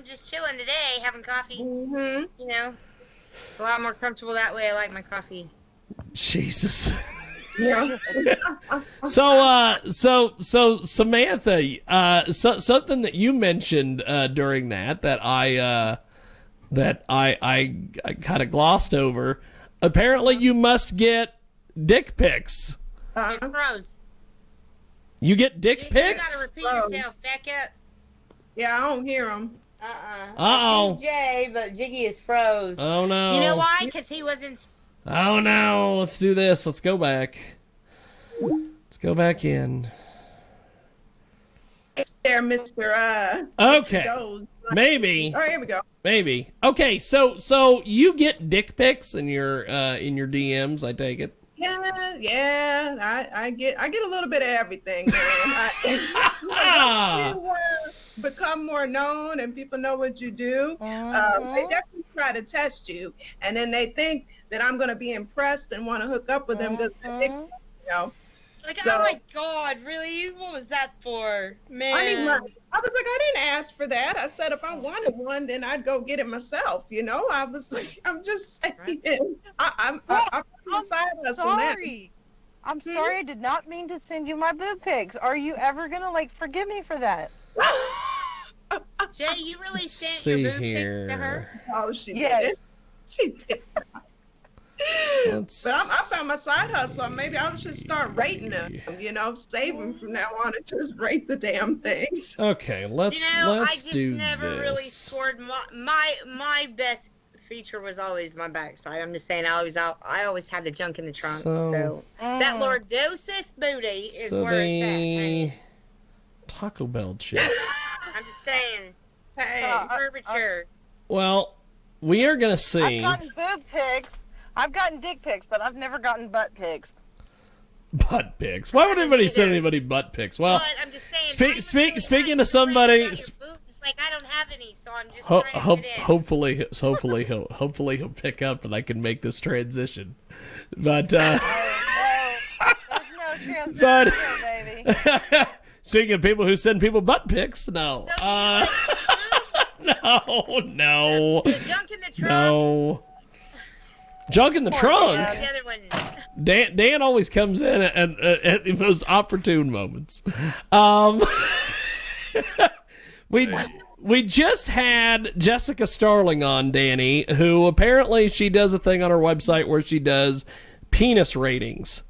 just chilling today, having coffee. Mm-hmm. You know, a lot more comfortable that way. I like my coffee. Jesus. Yeah. So Samantha, something that you mentioned during that I kind of glossed over. Apparently, you must get dick pics. It froze. You get dick You pics? gotta repeat yourself. Back up. Yeah, I don't hear them. Uh-oh. Jay, but Jiggy is froze. Oh no. You know why? Because he wasn't. Oh no. Let's do this. Let's go back. Let's go back in. There, Mr. Okay. Goes. Maybe. Oh, here we go. Maybe. Okay, so you get dick pics in your DMs, I take it. Yeah. I get a little bit of everything, man. You become more known and people know what you do. They definitely try to test you, and then they think that I'm gonna be impressed and want to hook up with them because you know. Like, So- oh my God, really? What was that for, man? I mean, I was like, I didn't ask for that. I said if I wanted one, then I'd go get it myself. You know, I'm just saying. I'm sorry. I'm sorry. I did not mean to send you my boob pics. Are you ever gonna forgive me for that? Jay, you really Let's sent see your boob pics to her? Oh, she Yes. did. She did. Let's- But I found my side hustle. Maybe I should start rating them. You know, save them from now on and just rate the damn things. Okay, let's You know, I let's just do never this. really scored my best feature was always my backside. I'm just saying, I always had the junk in the trunk. So that Lordosis booty is So where it's at. Honey. Taco Bell chick. I'm just saying. Hey, Curvature. Well, we are gonna I've see gotten boob pics. I've gotten dick pics, but I've never gotten butt pics. butt pics. Why would anybody send anybody butt pics? Well, But I'm just saying. speaking to somebody. It's like I don't have any, so I'm just trying to fit in. Hopefully he'll pick up and I can make this transition. But There's no transition But- here, baby. speaking of people who send people butt pics, no, no, The junk in the trunk. no. Junk in the trunk. The other one. Dan always comes in at the most opportune moments. We just had Jessica Starling on, Danny, who apparently she does a thing on her website where she does penis ratings.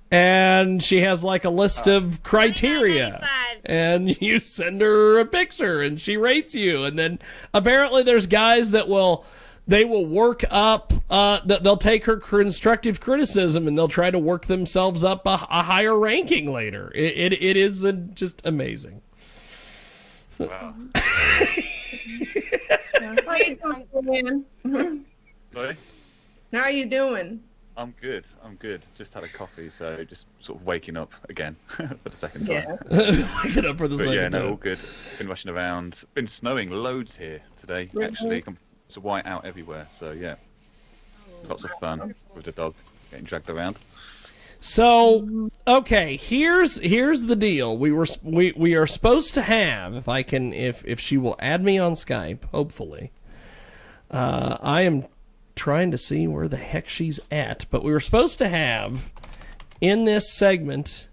And she has like a list of criteria. $29.95. And you send her a picture and she rates you. And then apparently there's guys that will work up, they'll take her constructive criticism and they'll try to work themselves up a higher ranking later. It is just amazing. Wow. How you doing, man? Sorry? How you doing? I'm good. Just had a coffee, so just sort of waking up again for the second time. Yeah. Get up for the But second yeah, no, time. all good. Been rushing around. Been snowing loads here today, actually. It's white out everywhere, so yeah. Lots of fun with the dog getting dragged around. So, okay, here's the deal. We are supposed to have, if she will add me on Skype, hopefully. I am trying to see where the heck she's at, but we were supposed to have in this segment,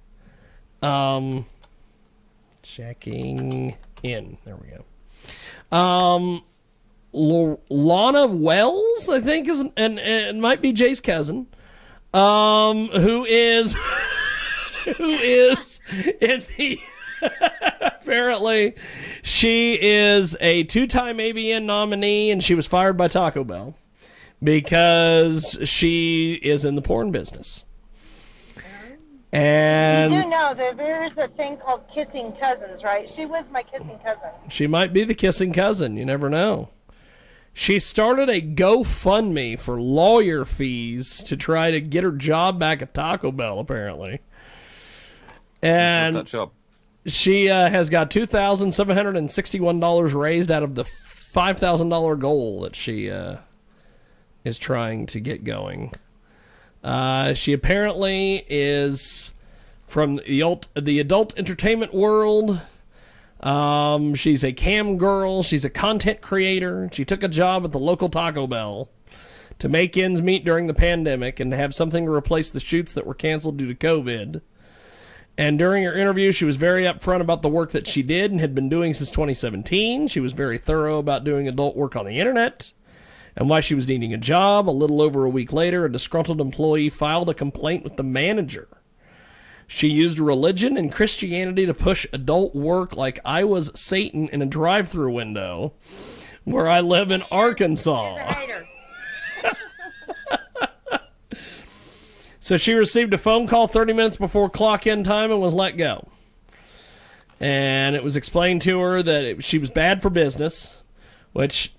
checking in. There we go. Lana Wells, I think, and it might be Jay's cousin. Who is in the apparently she is a 2-time AVN nominee and she was fired by Taco Bell because she is in the porn business. And You do know that there is a thing called kissing cousins, right? She was my kissing cousin. she might be the kissing cousin. You never know. She started a GoFundMe for lawyer fees to try to get her job back at Taco Bell, apparently. And that job. she has got $2,761 raised out of the $5,000 goal that she is trying to get going. She apparently is from the adult entertainment world. She's a cam girl. She's a content creator. She took a job at the local Taco Bell to make ends meet during the pandemic and to have something to replace the shoots that were canceled due to COVID. And during her interview, she was very upfront about the work that she did and had been doing since 2017. She was very thorough about doing adult work on the internet and why she was needing a job. A little over a week later, a disgruntled employee filed a complaint with the manager. She used religion and Christianity to push adult work like I was Satan in a drive-thru window where I live in Arkansas. He's a hater. So she received a phone call 30 minutes before clock-in time and was let go. And it was explained to her that she was bad for business, which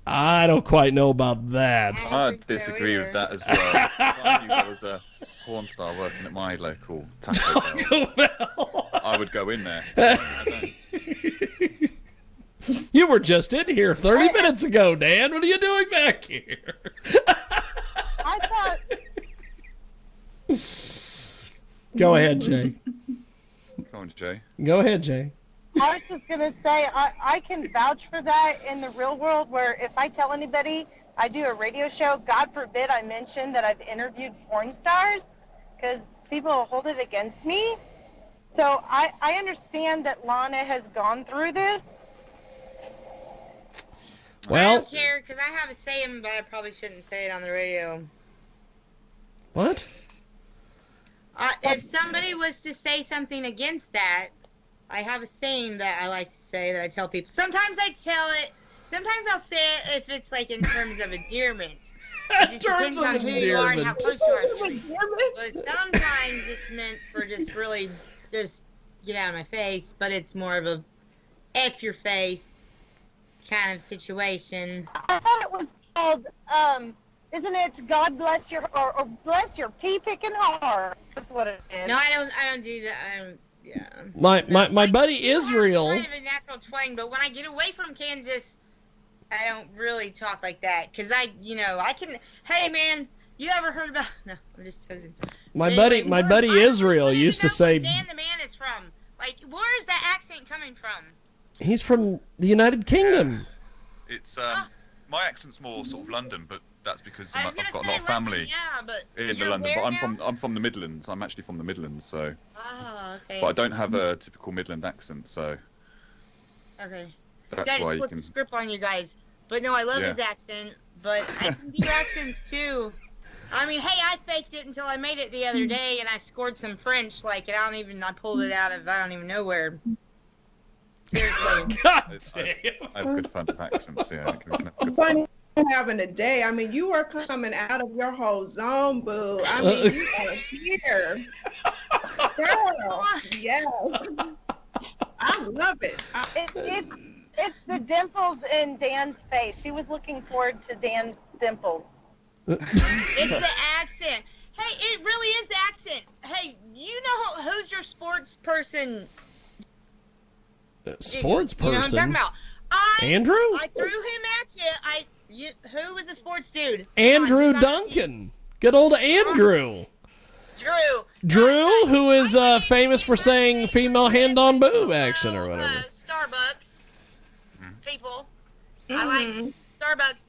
I don't quite know about that. I disagree with that as well. If I knew there was a porn star working at my local Taco Bell, I would go in there. You were just in here 30 minutes ago, Dan. What are you doing back here? I thought Go ahead, Jay. Come on, Jay. Go ahead, Jay. I was just going to say, I can vouch for that in the real world, where if I tell anybody I do a radio show, God forbid I mention that I've interviewed porn stars, because people will hold it against me. So I understand that Lana has gone through this. I Well, don't care, because I have a saying, but I probably shouldn't say it on the radio. what? If somebody was to say something against that, I have a saying that I like to say that I tell people. Sometimes I tell it. Sometimes I'll say it if it's like in terms of endearment. It just depends on who you are and how close you are to me. But sometimes it's meant for just really just get out of my face. But it's more of a F your face kind of situation. I thought it was called, isn't it God bless your, or bless your pea-picking heart? That's what it is. No, I don't do that. Yeah. My buddy Israel. Kind of a natural twang, but when I get away from Kansas, I don't really talk like that. Because I can, hey man, you ever heard about, no, I'm just teasing. My buddy Israel used to say, Dan the man is from. Like, where is that accent coming from? he's from the United Kingdom. It's my accent's more sort of London, but that's because I was I've gonna got a lot say of family London, yeah, but in you're London. where But now? I'm from the Midlands. I'm actually from the Midlands, so. Oh, okay. But I don't have a typical Midland accent, so Okay. that's So I why just you flipped can. the script on you guys. But no, I love Yeah. his accent. But I can do accents too. I mean, hey, I faked it until I made it the other day, and I scored some French. Like, and I pulled it out of I don't even know where. Seriously. God I damn. have good fun with accents, yeah. I can have good Funny fun. having a day. I mean, you are coming out of your whole zone, boo. I mean, you are here. Girl, yes. I love it. It's the dimples in Dan's face. She was looking forward to Dan's dimples. It's the accent. Hey, it really is the accent. Hey, you know who's your sports person? Sports You know what I'm talking person. about. Andrew? I threw him at you. Who was the sports dude? Andrew Come on, who's on the team? Duncan. Good old Andrew. Drew. Drew, who is famous for saying female hand on boob action or whatever. Starbucks people. I like Starbucks.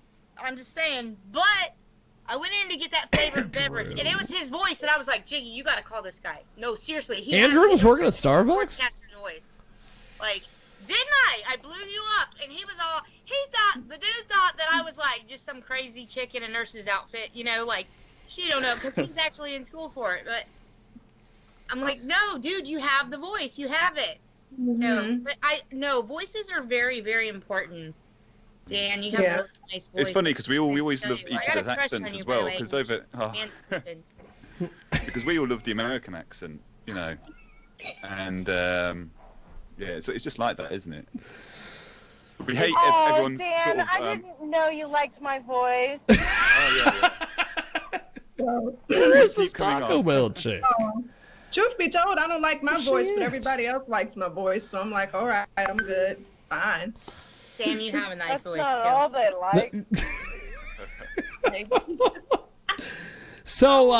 I'm just saying. But I went in to get that favorite beverage, and it was his voice, and I was like, Jiggy, you got to call this guy. No, seriously. He Andrew has was working at a Starbucks? sportscaster's voice. Like, didn't I? I blew you up, and he was all. The dude thought that I was like just some crazy chick in a nurse's outfit, like she don't know because he's actually in school for it. But I'm like, no, dude, you have the voice, you have it. So, but voices are very, very important. Dan, you have Yeah. a really nice voice. It's funny because we always Tell love you, each I got other's a crush accents on you, as by the well. way, Because over and Stephen. because we all love the American accent, and yeah, so it's just like that, isn't it? We hate Oh, everyone's Dan, sort of. I didn't know you liked my voice. Oh yeah. Where is this Keep coming Taco on. Bell chick? Truth be told, I don't like my voice, but Shit. everybody else likes my voice. So I'm like, all right, I'm good. Fine. Sam, you have a nice That's voice not too. all they like. So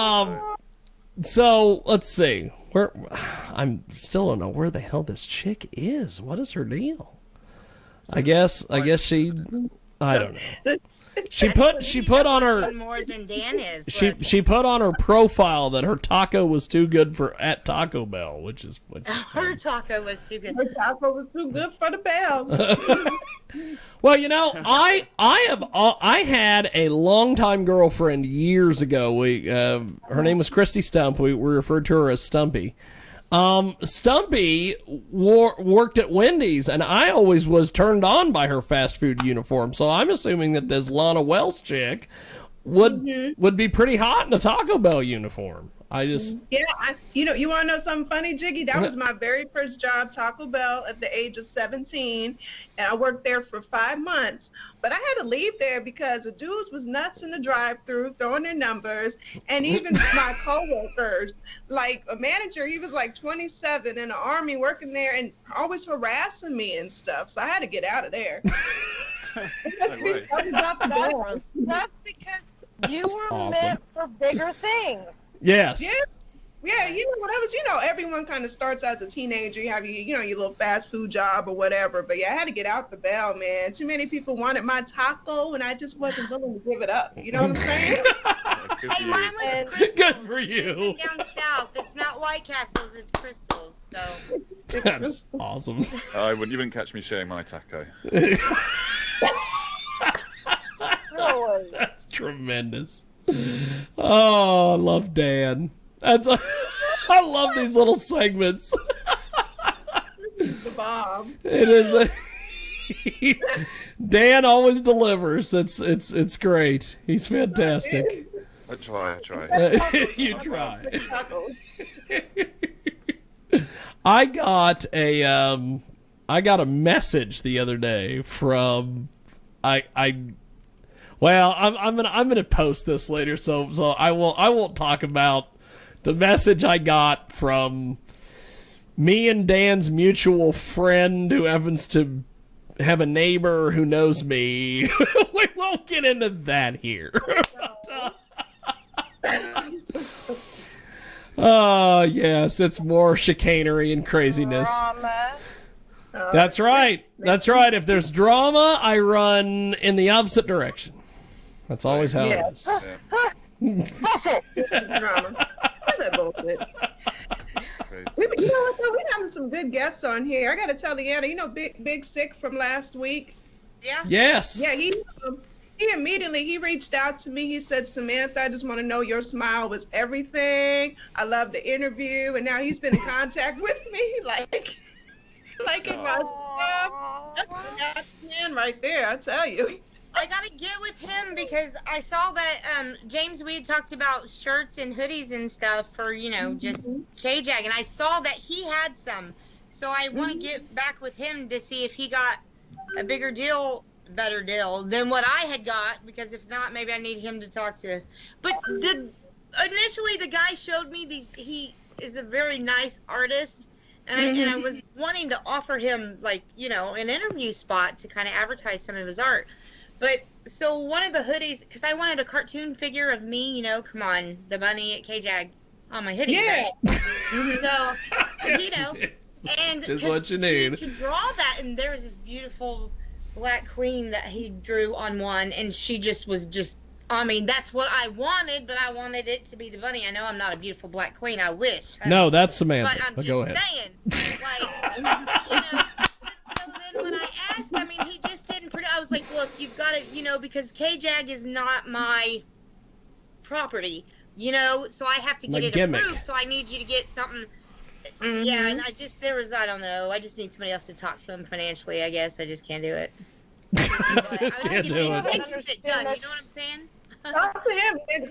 let's see. Where I'm still don't know where the hell this chick is. What is her deal? I guess she. I don't know. She put on her more than Dan is. she put on her profile that her taco was too good for at Taco Bell, which is her taco was too good. Her taco was too good for the bell. Well, you know, I had a longtime girlfriend years ago. Her name was Christy Stump. We referred to her as Stumpy. Stumpy worked at Wendy's, and I always was turned on by her fast food uniform. So I'm assuming that this Lana Wells chick would be pretty hot in a Taco Bell uniform. Yeah, you want to know something funny, Jiggy? That was my very first job, Taco Bell, at the age of 17, and I worked there for 5 months. But I had to leave there because the dudes was nuts in the drive-thru, throwing their numbers, and even my coworkers, like a manager, he was like 27 in the Army working there and always harassing me and stuff. So I had to get out of there. That's because you were awesome. meant for bigger things. Yes. Yeah, everyone kind of starts as a teenager. You have your little fast food job or whatever. But yeah, I had to get out the bell, man. Too many people wanted my taco, and I just wasn't willing to give it up. You know what I'm saying? Hey, mine was crystals. Good for you. Down south, it's not White Castles, it's crystals. So That's awesome. You wouldn't catch me sharing my taco. Really? That's tremendous. Oh, I love Dan. I love these little segments. The Bob. It is Dan always delivers. It's great. He's fantastic. I try. You try. I got a message the other day from Well, I'm gonna post this later, so I won't talk about the message I got from me and Dan's mutual friend who happens to have a neighbor who knows me. We won't get into that here. Oh yes, it's more chicanery and craziness. Drama. That's right. That's right. If there's drama, I run in the opposite direction. That's always how it is. Drama. What's that bullshit? You know what? We're having some good guests on here. I got to tell Leanna, Big Sick from last week? yeah. Yes. Yeah, he immediately reached out to me. He said, Samantha, I just want to know your smile was everything. I love the interview. And now he's been in contact with me, like in my stuff. That's a man right there, I tell you. I gotta get with him because I saw that James, we had talked about shirts and hoodies and stuff for just KJAG, and I saw that he had some, so I want to get back with him to see if he got a better deal than what I had got, because if not, maybe I need him to talk to. But initially the guy showed me these. He is a very nice artist. And I was wanting to offer him an interview spot to kind of advertise some of his art. But so one of the hoodies, because I wanted a cartoon figure of me, come on, the bunny at KJAG on my hoodie. Yeah. Right? So, and just what you need. To draw that, and there was this beautiful black queen that he drew on one, and she just was that's what I wanted, but I wanted it to be the bunny. I know I'm not a beautiful black queen. I wish. No, that's Samantha. But I'm just go ahead. saying, so then when I asked, he just didn't I was like, look, you've got to, because KJAG is not my property, so I have to get it gimmick. approved, so I need you to get something. Yeah, and I don't know, I just need somebody else to talk to him financially, I guess. I just can't do it. But Just can't do it. It done, you know what I'm saying? Talk to him, man.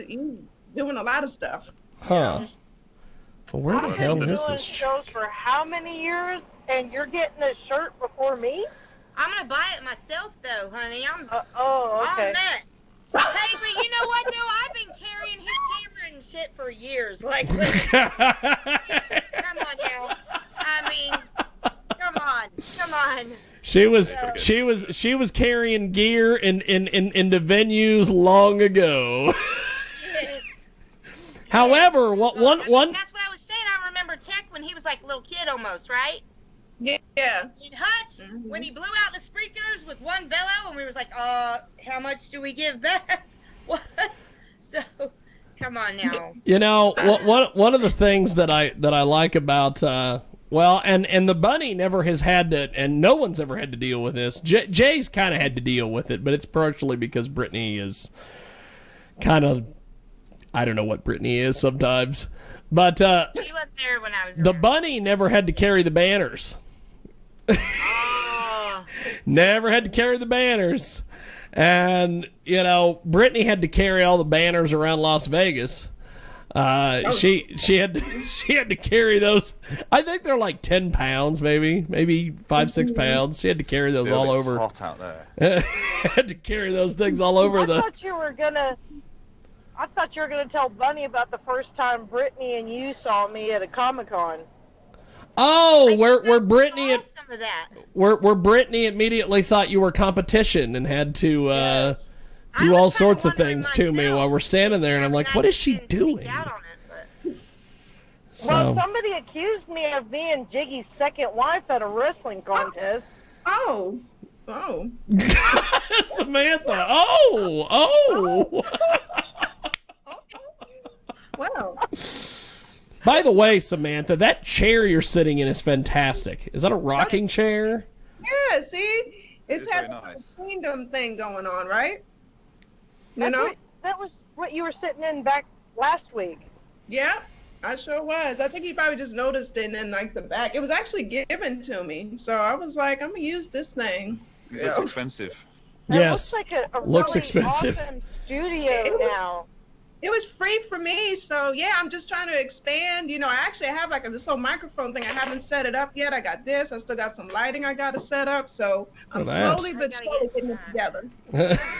He's doing a lot of stuff. Huh. Well, where the I've hell been is doing this? shows for how many years, and you're getting a shirt before me? I'm gonna buy it myself, though, honey. I'm Okay. on that. Hey, but you know what, though? I've been carrying his camera and shit for years. Like, come on now. Come on. She was carrying gear into venues long ago. Yes. However, one That's what I was saying. I when he was like a little kid almost, right? Yeah. In Hut, when he blew out the sprinklers with one bellow, and we was like, how much do we give back? What? So, come on now. You know, one of the things that I like about and the bunny never has had to, and no one's ever had to deal with this. Jay's kind of had to deal with it, but it's partially because Brittany is kind of, I don't know what Brittany is sometimes, but He wasn't there when I was the around. bunny never had to carry the banners. Oh, Never had to carry the banners. And, you know, Brittany had to carry all the banners around Las Vegas. She had to carry those. I think they're like 10 pounds, maybe 5-6 pounds. She had to carry those Still, all it's over. hot out there. Had to carry those things all over I the. thought you were gonna tell Bunny about the first time Brittany and you saw me at a Comic-Con. Oh, I where think I Brittany saw and some of that. where Brittany immediately thought you were competition and had to Yes. I do was all kinda sorts of wondering things to me myself. while we're standing there, and I'm Yeah, like, and what I is she didn't speak doing? out on it, but- Well, So- somebody accused me of being Jiggy's second wife at a wrestling contest. Oh. Samantha. Oh. Wow. By the way, Samantha, that chair you're sitting in is fantastic. Is that a rocking chair? Yeah, see? It's It's very had nice. a kingdom thing going on, right? You That's know? what- that was what you were sitting in back last week. Yeah, I sure was. I think he probably just noticed it in like the back. It was actually given to me. So I was like, I'm going to use this thing. It looks expensive. It Yes. looks like a Looks really expensive. awesome studio now. It was free for me, so yeah, I'm just trying to expand. You know, I actually have like this whole microphone thing. I haven't set it up yet. I got this. I still got some lighting I got to set up. So I'm that's- slowly but I gotta slowly get getting it that. together.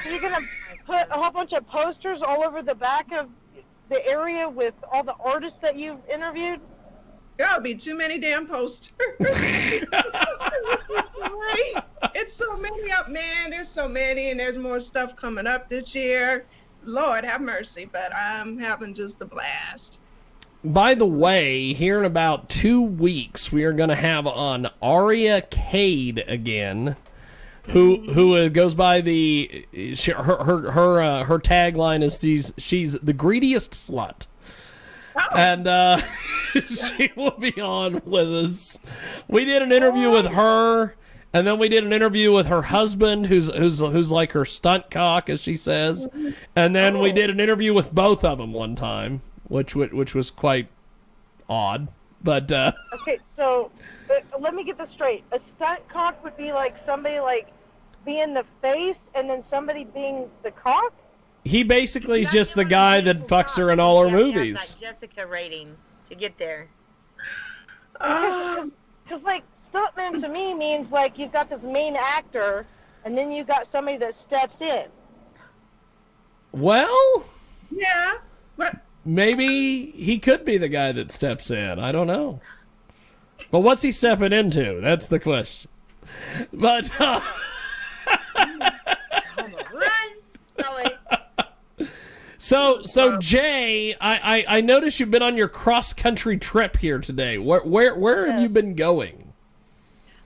So you're gonna put a whole bunch of posters all over the back of the area with all the artists that you've interviewed? There'll be too many damn posters. Right? It's so many up, man. There's so many, and there's more stuff coming up this year. Lord have mercy, but I'm having just a blast. By the way, here in about 2 weeks, we are going to have on Aria Cade again, who goes by the her tagline is she's the greediest slut, and she will be on with us. We did an interview with her, and then we did an interview with her husband, who's like her stunt cock, as she says, and then we did an interview with both of them one time, which was quite odd, but Okay, so let me get this straight. A stunt cock would be like somebody like being the face and then somebody being the cock? he basically is You just the gotta guy give that them fucks her in props. all her You have to have movies. that Jessica rating to get there. Because like stuntman to me means like you've got this main actor and then you got somebody that steps in. Well, Yeah, but maybe he could be the guy that steps in. I don't know. But what's he stepping into? That's the question. But Run! Sully. so Jay, I noticed you've been on your cross country trip here today. Where have you Yes. been going?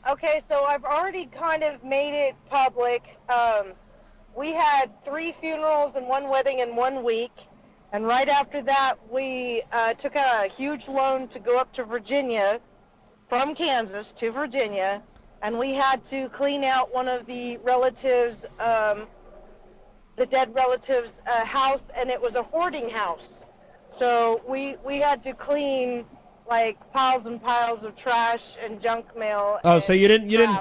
Okay, so I've already kind of made it public. We had 3 funerals and 1 wedding in 1 week. And right after that, we took out a huge loan to go up to Virginia, from Kansas to Virginia. And we had to clean out one of the relatives, the dead relatives' house, and it was a hoarding house. So we had to clean like piles and piles of trash and junk mail. Oh, so and you didn't crap.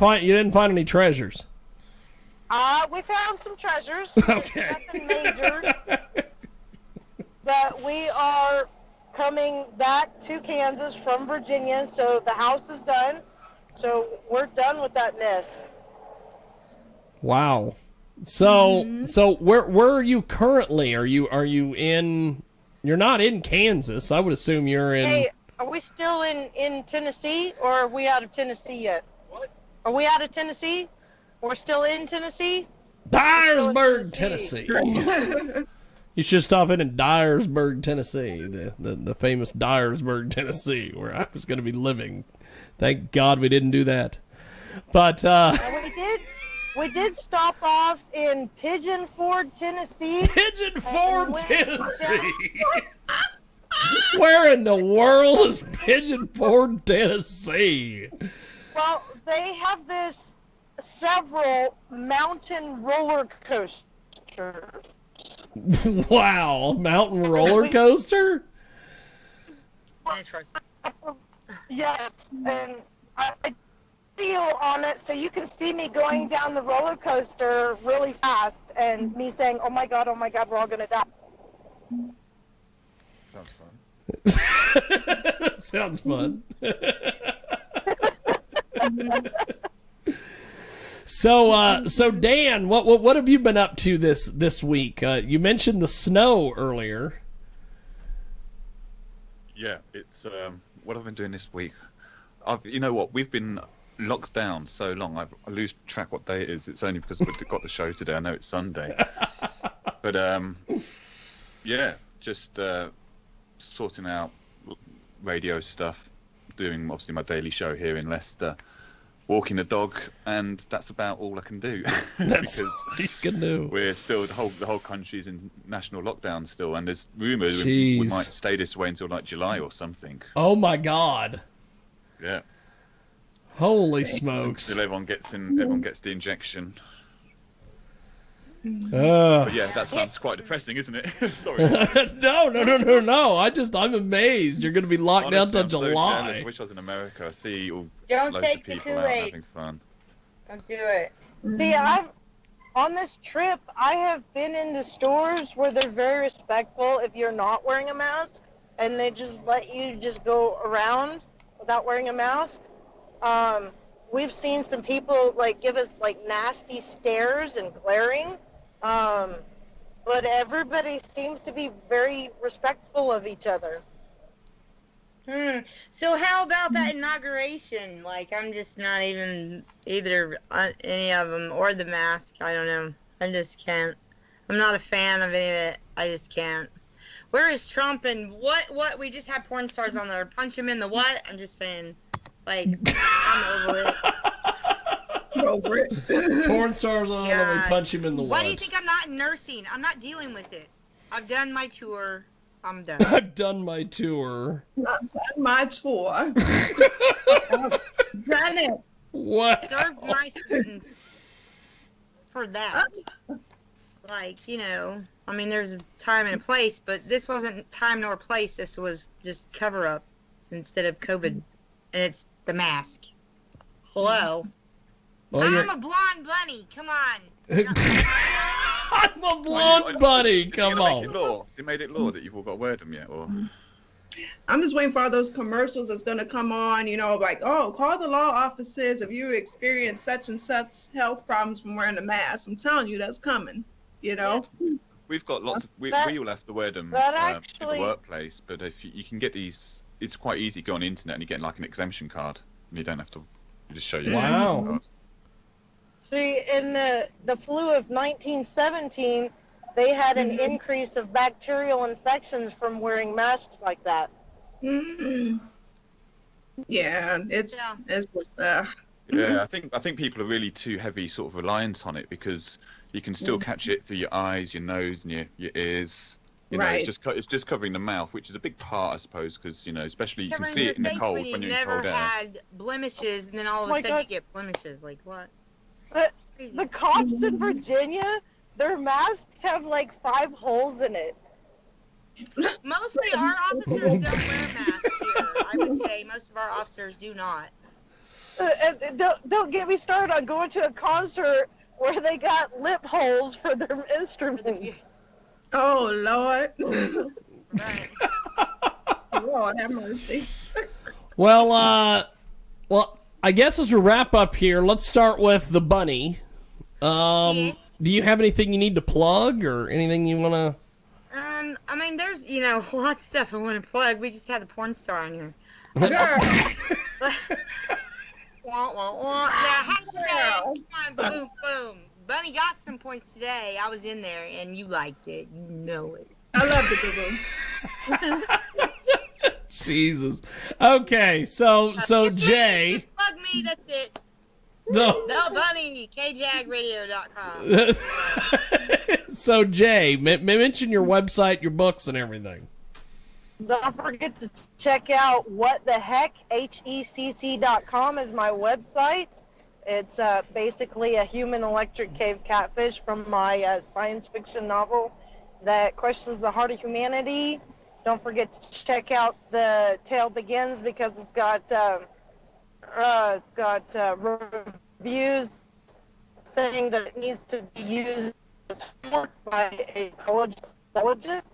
find any treasures. We found some treasures. Okay. Nothing major. But we are coming back to Kansas from Virginia, so the house is done. So we're done with that mess. Wow. So where are you currently? Are you in? You're not in Kansas. I would assume you're in. Hey, are we still in Tennessee, or are we out of Tennessee yet? What? Are we out of Tennessee? We're still in Tennessee? Dyersburg, Tennessee. Tennessee. You should stop in Dyersburg, Tennessee, the famous Dyersburg, Tennessee, where I was going to be living. Thank God we didn't do that. But We did stop off in Pigeon Forge, Tennessee. Pigeon Forge, Tennessee. Where in the world is Pigeon Forge, Tennessee? Well, they have several mountain roller coasters. Wow, mountain roller coaster? Interesting. Yes, and I deal on it, so you can see me going down the roller coaster really fast, and me saying, "Oh my God, we're all gonna die." Sounds fun. Sounds fun. So Dan, what have you been up to this week? You mentioned the snow earlier. Yeah, it's what I've been doing this week. You know what? We've been locked down so long. I lose track what day it is. It's only because we've got the show today. I know it's Sunday, but yeah, just sorting out radio stuff, doing obviously my daily show here in Leicester, walking the dog, and that's about all I can do. That's all you can do. We're still the whole country's in national lockdown still, and there's rumours we Jeez. might stay this way until like July or something. Oh my God! Yeah. Holy smokes! Till everyone gets the injection. Ugh. But yeah, that sounds quite depressing, isn't it? Sorry. No. I'm amazed. You're going to be locked Honestly, down I'm till so July. jealous. I wish I was in America. I see all Don't loads take of the people out Kool-Aid. having fun. Don't do it. See, on this trip, I have been into stores where they're very respectful if you're not wearing a mask, and they just let you just go around without wearing a mask. We've seen some people like give us like nasty stares and glaring, but everybody seems to be very respectful of each other. So how about that inauguration? Like, I'm just not even either any of them or the mask. I don't know. I just can't. I'm not a fan of any of it. I just can't. Where is Trump and what? We just had porn stars on there. Punch him in the what? I'm just saying. Like, I'm over it. Over it. Porn stars on, and we Gosh. punch him in the Why do you what? think I'm not in nursing? I'm not dealing with it. I've done my tour. I'm done. I've done my tour. That's on my tour. Done it. What? Served my sentence for that. Like, you know, I mean, there's a time and a place, but this wasn't time nor place. This was just cover up instead of COVID. And it's the mask. Hello. Well, I'm a blonde bunny. Come on. I'm a blonde bunny. Come on. They made it law that you've all got to wear them yet, or? I'm just waiting for all those commercials that's going to come on, you know, like, oh, call the law offices if you experience such and such health problems from wearing a mask. I'm telling you, that's coming, you know? Yes. We've got lots of. We all have to wear them that in the workplace, but if you can get these, it's quite easy. Go on the internet and you get like an exemption card, and you don't have to. You just show your Wow. exemption card. See, in the flu of 1917, they had an increase of bacterial infections from wearing masks like that. Mm. Yeah, it's Yeah, I think people are really too heavy, sort of reliant on it, because you can still catch it through your eyes, your nose, and your ears. You know, Right. it's just covering the mouth, which is a big part, I suppose, because you know, especially you can Covering see your it in the face cold when when you you're in never cold air. had blemishes, and then all of Oh a my sudden God. you get blemishes. Like what? But It's crazy. the cops in Virginia, their masks have like 5 holes in it. Mostly our officers don't wear masks here. I would say most of our officers do not. And don't get me started on going to a concert where they got lip holes for their instruments. oh, Lord. Right. Lord, have mercy. Well, I guess as we wrap up here, let's start with the bunny. Yes. Do you have anything you need to plug or anything you want to? I mean, there's, you know, a lot of stuff I want to plug. We just had the porn star on here. Girl. Wah, wah, wah. Yeah, happy day. Come on, boom, boom. Bunny got some points today. I was in there, and you liked it. You know it. I love the boo-boo. Jesus. Okay, so Just Jay, Just plug me. That's it. no. The Bunny. KJagRadio.com. So Jay, mention your website, your books, and everything. Don't forget to check out whatthehecc.com is my website. It's basically a human electric cave catfish from my science fiction novel that questions the heart of humanity. Don't forget to check out The Tale Begins because it's got reviews saying that it needs to be used as homework by a college psychologist.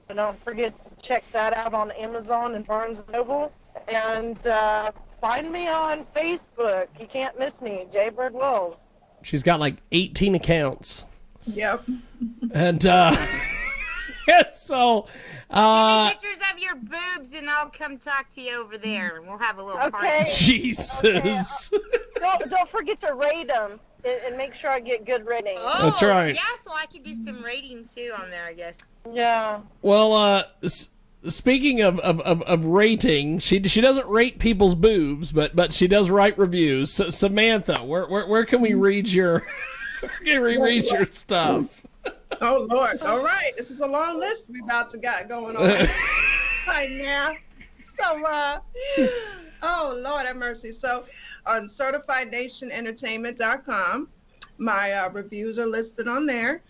So don't forget to check that out on Amazon and Barnes & Noble. And find me on Facebook. You can't miss me, Jaybird Wells. She's got like 18 accounts. Yep. And so Give me pictures of your boobs, and I'll come talk to you over there, and we'll have a little party. Okay. Jesus. Don't forget to rate them and make sure I get good ratings. Oh, That's right. Yeah, so I could do some rating too on there, I guess. Yeah. Well, speaking of rating, she doesn't rate people's boobs, but she does write reviews. So, Samantha, where can we read your your stuff? Oh Lord! All right, this is a long list we about to got going on right now. So, oh Lord have mercy. So, on CertifiedNationEntertainment.com, my reviews are listed on there.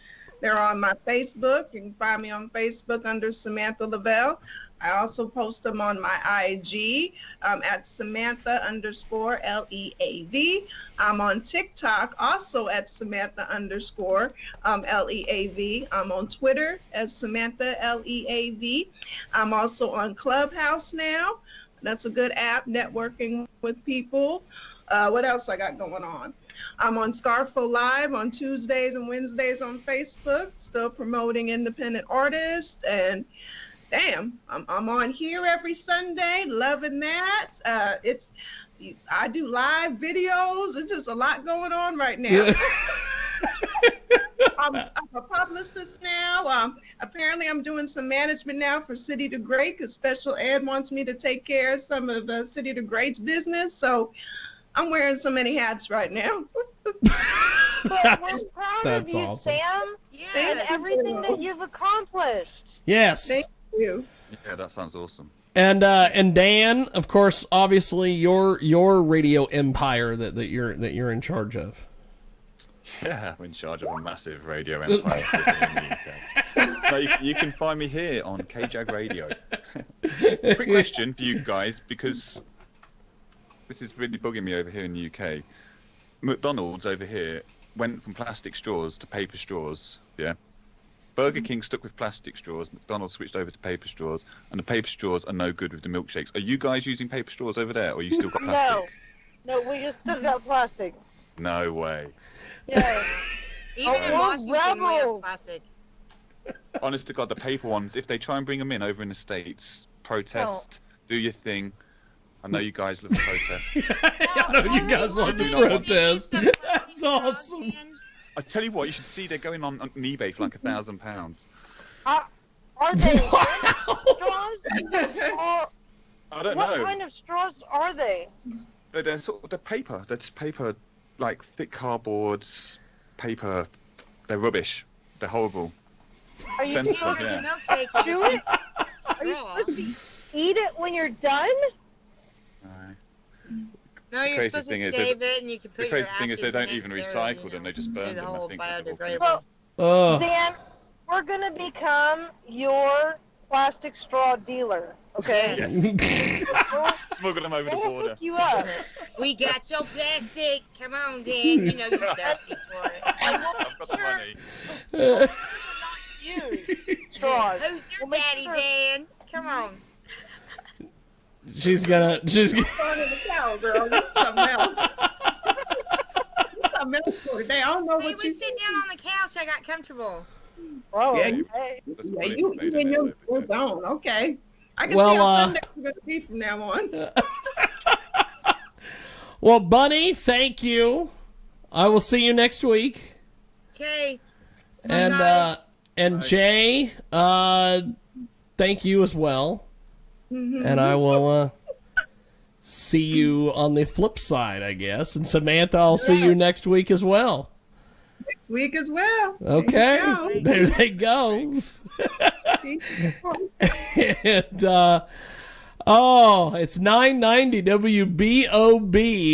They're on my Facebook. You can find me on Facebook under Samantha Lavelle. I also post them on my IG at Samantha_LEAV. I'm on TikTok also at Samantha_LEAV. I'm on Twitter as Samantha LEAV. I'm also on Clubhouse now. That's a good app, networking with people. What else I got going on? I'm on Scarfo Live on Tuesdays and Wednesdays on Facebook, still promoting independent artists. And damn, I'm on here every Sunday, loving that. I do live videos. It's just a lot going on right now. I'm a publicist now. Apparently, I'm doing some management now for City to Great because Special Ed wants me to take care of some of City to Great's business. So I'm wearing so many hats right now. But we're proud of That's you, awesome. Sam, and Yeah. everything that you've accomplished. Yes. Thank you. Yeah, that sounds awesome. And Dan, of course, obviously your radio empire that you're in charge of. Yeah, I'm in charge of a massive radio empire in the UK. No, you can find me here on KJAG Radio. Quick question for you guys, because this is really bugging me over here in the UK. McDonald's over here went from plastic straws to paper straws, yeah? Burger King stuck with plastic straws, McDonald's switched over to paper straws, and the paper straws are no good with the milkshakes. Are you guys using paper straws over there, or you still got plastic? No, we just still got plastic. No way. Yeah. Even in we're Washington, we have rebels. plastic. Honest to God, the paper ones, if they try and bring them in over in the States, protest, do your thing. I know you guys love to protest. I know you guys love to do not want protest. Some That's awesome. man. I tell you what, you should see they're going on eBay for like £1,000. Are they Wow. straws? I don't What know. kind of straws are they? They're sort of they're paper. They're just paper, like thick cardboard, paper. They're rubbish. They're horrible. Are you Censored, supposed yeah. to Milkshake. chew it? Are you supposed to eat it when you're done? No, you're crazy supposed thing to is save it, and you can put The crazy your thing is they ashes don't in even there, recycle and, them. They just do burn the them. whole I think they're all biodegradable. Oh. Dan, we're gonna become your plastic straw dealer. Okay. Yes. Smuggle them over the We'll border. hook you up. We got your plastic. Come on, Dan. You know you're thirsty for it. And we'll I've got the make money. sure use straws. Who's your We'll make daddy, sure- Dan? Come on. She's gonna. Going in the cow, girl. You something else. You something else for today. I don't know Hey, what we you sit down on the couch. I got comfortable. Oh, Yeah, you- okay. That's Yeah, quality you made in in your it, so- zone. Okay. I can Well, see how Sunday is going to be from now on. Well, Bunny, thank you. I will see you next week. Okay. And guys. and Jay, thank you as well. Mhm. And I will see you on the flip side, I guess. And Samantha, I'll see you Yes. next week as well. Next week as well. Okay, There you there they go. go. And it's 990 WBOB.